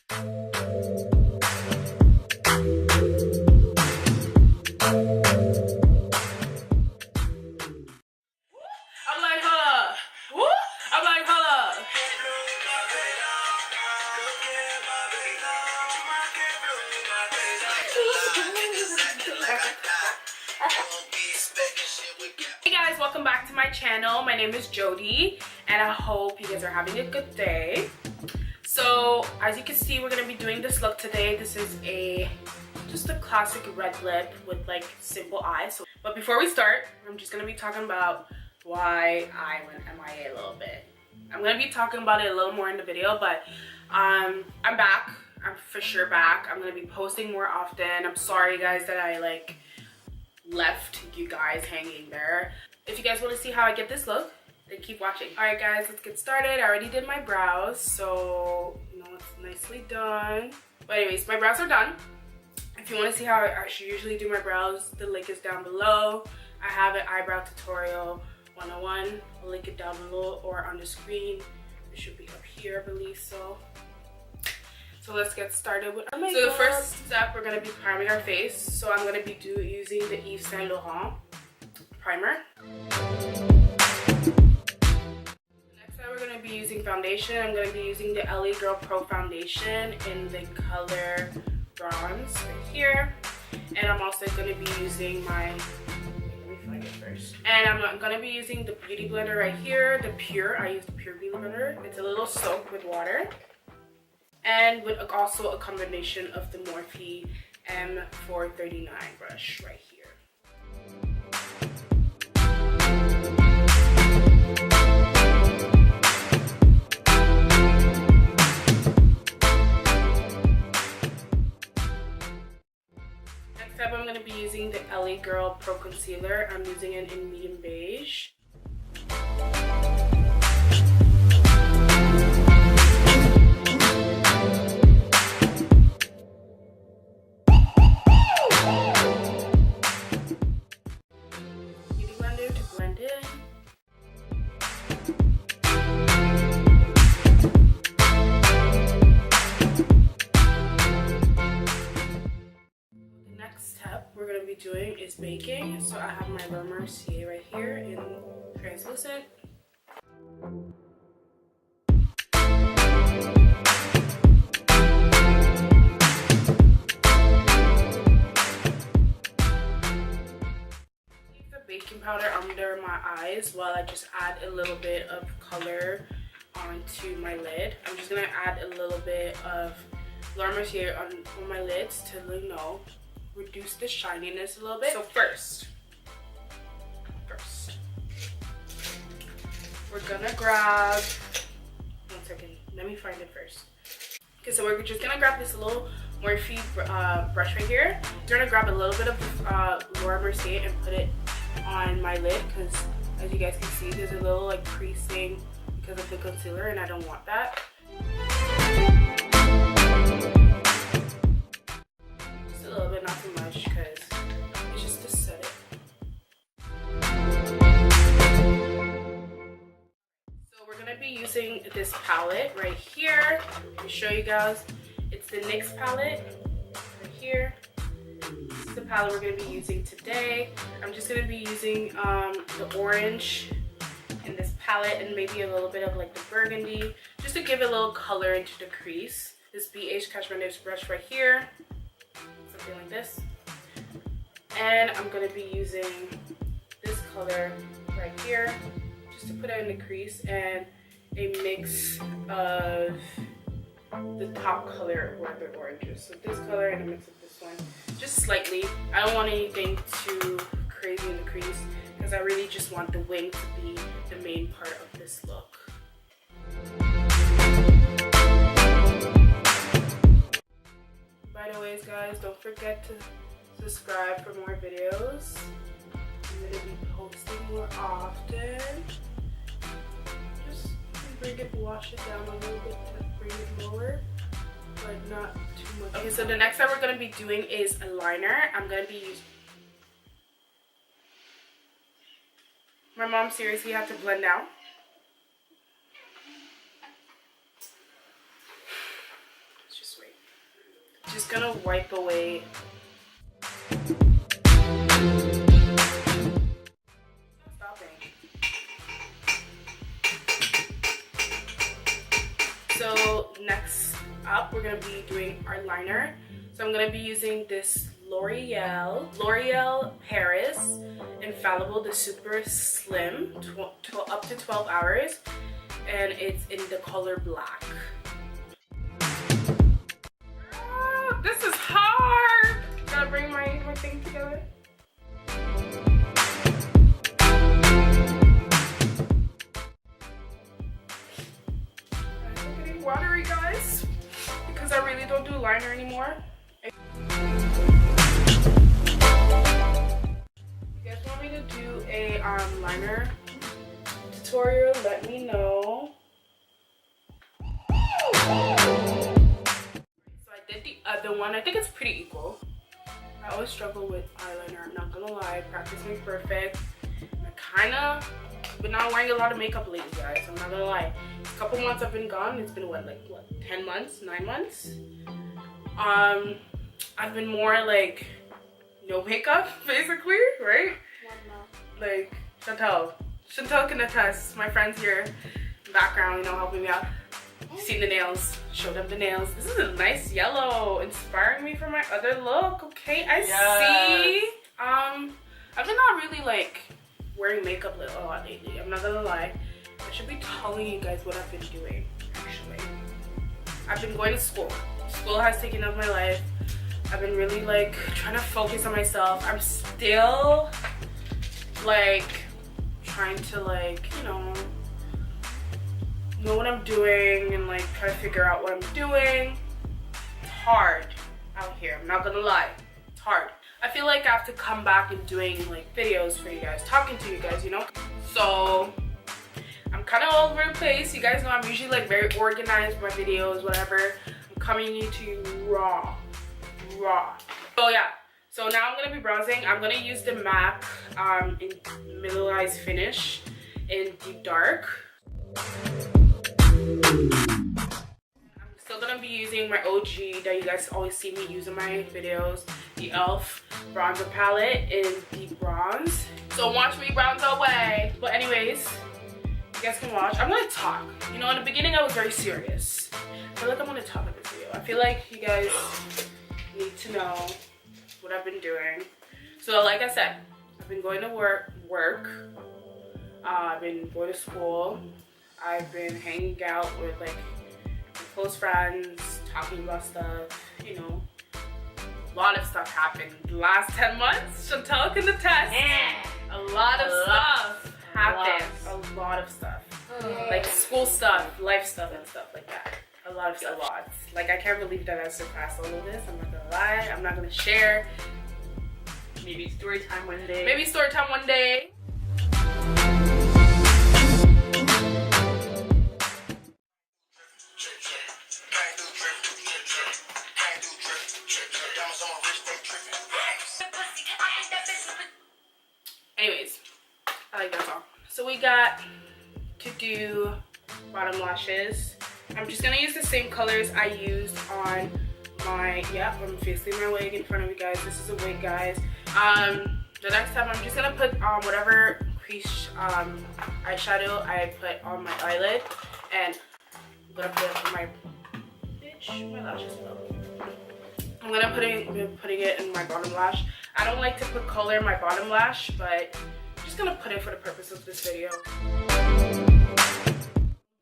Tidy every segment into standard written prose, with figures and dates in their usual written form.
Hey guys, welcome back to my channel. My name is Jody and I hope you guys are having a good day. So as you can see, we're going to be doing this look today. This is just a classic red lip with like simple eyes. But before we start, I'm just going to be talking about why I went MIA a little bit. I'm going to be talking about it a little more in the video, but I'm back. I'm for sure back. I'm going to be posting more often. I'm sorry guys that I like left you guys hanging there. If you guys want to see how I get this look, then keep watching. Alright guys, let's get started. I already did my brows, so you know it's nicely done. But anyways, my brows are done. If you want to see how I usually do my brows, the link is down below. I have an eyebrow tutorial 101. I'll link it down below or on the screen. It should be up here, I believe so. So let's get started with our makeup. So the first step, we're going to be priming our face. So I'm going to be using the Yves Saint Laurent primer. Next up, we're going to be using foundation. I'm going to be using the LA Girl Pro Foundation in the color bronze right here. And I'm also going to be using my, let me find it first. And I'm going to be using the Beauty Blender right here, the Pure. I use the Pure Beauty Blender. It's a little soaked with water. And with also a combination of the Morphe M439 brush right here. Next up, I'm going to be using the LA Girl Pro Concealer. I'm using it in medium beige. Doing is baking, so I have my Mercier right here in translucent. Keep the baking powder under my eyes while I just add a little bit of color onto my lid. I'm just gonna add a little bit of Mercier on my lids to, you know, reduce the shininess a little bit. So first, we're gonna grab, one second, let me find it first. Okay, so we're just gonna grab this little Morphe brush right here. We're gonna grab a little bit of Mercier and put it on my lid, because as you guys can see, there's a little like creasing because of the concealer and I don't want that. Not too much because it's just to set it. So we're going to be using this palette right here. Let me show you guys. It's the NYX palette right here. This is the palette we're going to be using today. I'm just going to be using the orange in this palette and maybe a little bit of like the burgundy just to give a little color into the crease. This Beige Cashmere brush right here. Something like this, and I'm going to be using this color right here just to put it in the crease and a mix of the top color or the oranges. So this color and a mix of this one, just slightly. I don't want anything too crazy in the crease because I really just want the wing to be the main part of this look. By the way, guys, don't forget to subscribe for more videos. I'm going to be posting more often. Just wash it down a little bit to bring it lower, but not too much. Okay, so the next that we're going to be doing is a liner. I'm going to be using... My mom seriously had to blend now. Let's just wait. just gonna wipe away. So next up, we're gonna be doing our liner. So I'm gonna be using this L'Oreal Paris Infallible, the super slim, up to 12 hours, and it's in the color black. Oh, this is hard. Gotta bring my thing together. I'm getting watery, guys, because I really don't do liner anymore. Do a liner tutorial, let me know. So I did the other one. I think it's pretty equal. I always struggle with eyeliner, I'm not gonna lie. Practice makes perfect. I kind of been not wearing a lot of makeup lately, guys, I'm not gonna lie. A couple months I've been gone. It's been what 10 months, 9 months. I've been more like no makeup basically, right? Like Chantel can attest. My friends here in the background, you know, helping me out. Seen the nails, showed them the nails. This is a nice yellow, inspiring me for my other look. Okay, I see. I've been not really like wearing makeup a lot lately, I'm not gonna lie. I should be telling you guys what I've been doing. Actually, I've been going to school. School has taken up my life. I've been really like trying to focus on myself. I'm still like trying to like, you know what I'm doing and like try to figure out what I'm doing. It's hard out here, I'm not gonna lie. It's hard. I feel like I have to come back and doing like videos for you guys, talking to you guys, you know. So I'm kind of all over the place. You guys know I'm usually like very organized with my videos, whatever. I'm coming to you raw. So yeah, so now I'm gonna be bronzing. I'm gonna use the MAC in Mineralized finish in deep dark. I'm still gonna be using my OG that you guys always see me use in my videos, the e.l.f. bronzer palette in deep bronze. So watch me bronze away. But anyways, you guys can watch. I'm gonna talk. You know, in the beginning I was very serious. I feel like I'm gonna talk in this video. I feel like you guys need to know what I've been doing. So like I said, I've been going to work. I've been going to school. I've been hanging out with like my close friends, talking about stuff, you know. A lot of stuff happened the last 10 months. Chantel can attest. A lot of stuff happened. A lot of stuff. Like school stuff, life stuff, and stuff like that. A lot of stuff. Like I can't believe that I surpassed all of this. I'm not gonna lie. I'm not gonna share. Maybe story time one day. Maybe story time one day. Anyways, I like that song. So we got to do bottom lashes. I'm just gonna use the same colors I used on my, I'm facing my wig in front of you guys. This is a wig, guys. The next time I'm just gonna put whatever crease eyeshadow I put on my eyelid, and I'm gonna put it on my lashes fell. I'm gonna putting it in my bottom lash. I don't like to put color in my bottom lash, but I'm just gonna put it for the purpose of this video.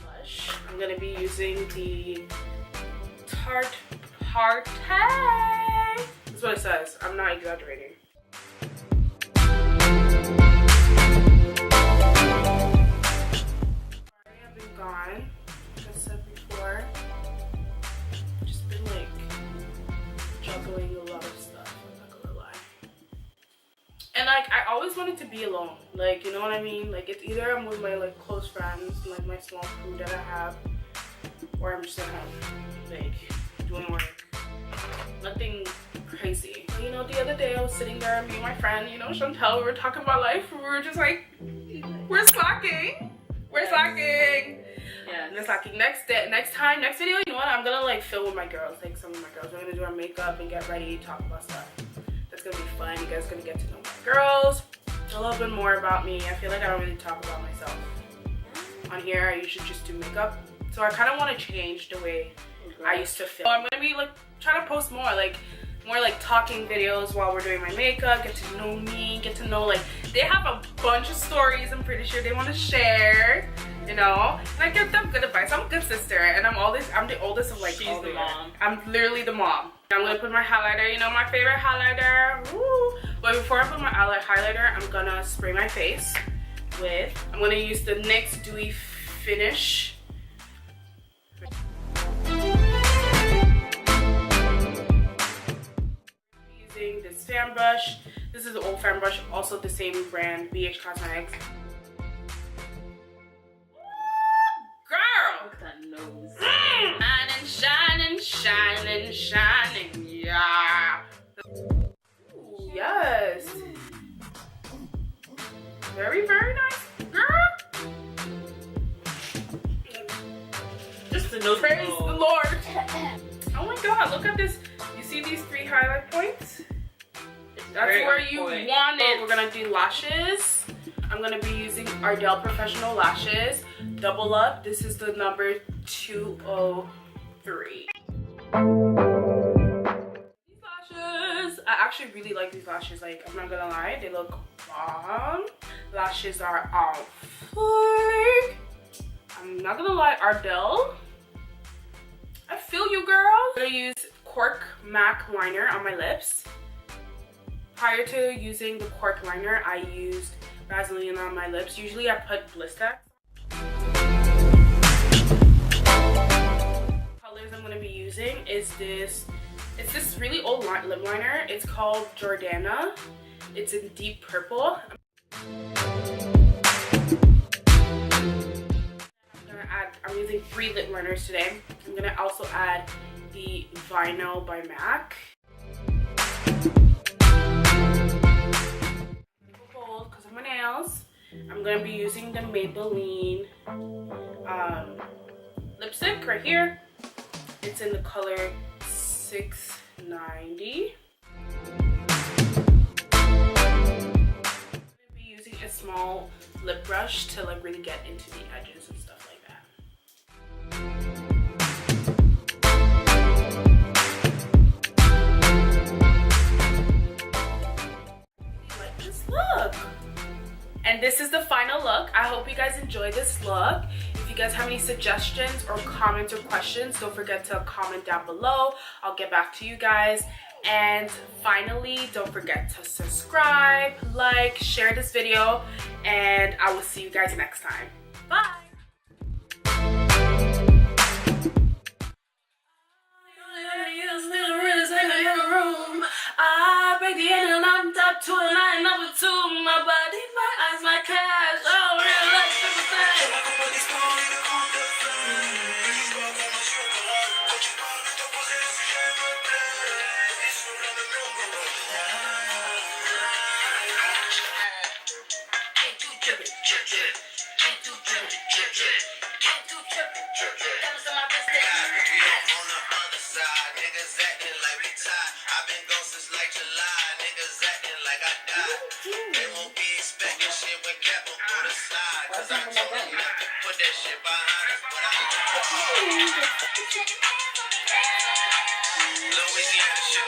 Blush. I'm gonna be using the Tarte. That's what it says. I'm not exaggerating. Sorry, I've been gone. Like I said before, just been like juggling a lot of stuff. I'm not gonna lie. And like I always wanted to be alone. Like, you know what I mean? Like it's either I'm with my like close friends, like my small crew that I have, or I'm just at home, like doing work. Nothing crazy. You know, the other day I was sitting there, me and my friend, you know, Chantel, we were talking about life. We were just like, we're slacking. Yeah. Anastasia. Next video, you know what? I'm gonna like film with my girls, like some of my girls. We're gonna do our makeup and get ready, talk about stuff. That's gonna be fun. You guys are gonna get to know my girls, a little bit more about me. I feel like I don't really talk about myself on here. I usually just do makeup. So I kind of want to change the way I used to film. So I'm gonna be like trying to post more like talking videos while we're doing my makeup, get to know me, get to know, like, they have a bunch of stories I'm pretty sure they want to share, you know, and I give them good advice. I'm a good sister, and I'm the oldest of like She's all the mom. I'm literally the mom. I'm gonna put my highlighter, you know, my favorite highlighter. Woo. But before I put my highlighter, I'm gonna spray my face with, I'm gonna use the NYX Dewy Finish. This fan brush. This is the old fan brush, also the same brand, Beige Cosmetics. Girl! Look at that nose. Shining, shining, shining, shining, yeah. Ooh, yes. Very, very nice, girl. Just the nose. Praise the Lord. Oh my God, look at this. You see these 3 highlight points? That's where you want it. We're gonna do lashes. I'm gonna be using Ardell Professional Lashes. Double up. This is the number 203. These lashes, I actually really like these lashes. Like, I'm not gonna lie, they look bomb. Lashes are on fleek. I'm not gonna lie, Ardell, I feel you, girl. I'm gonna use Cork MAC liner on my lips. Prior to using the Cork liner, I used Vaseline on my lips. Usually I put Blistex. Colors I'm gonna be using is this, it's this really old lip liner. It's called Jordana. It's in deep purple. I'm using 3 lip liners today. I'm gonna also add the Vinyl by MAC. Because of my nails, I'm gonna be using the Maybelline lipstick right here. It's in the color 690. I'm gonna be using a small lip brush to like really get into the edges and stuff like that. Look, and this is the final look. I hope you guys enjoy this look. If you guys have any suggestions or comments or questions, don't forget to comment down below. I'll get back to you guys. And finally, don't forget to subscribe, like, share this video, and I will see you guys next time. Bye. I break the end and I'm top 2 and I number 2. My body, my eyes, my cash. Oh, real life, I've been gone since like July, niggas acting like I died. They won't be expecting shit when Cap on the side. Cause I told them not to put that shit behind us, but I Louisiana shit.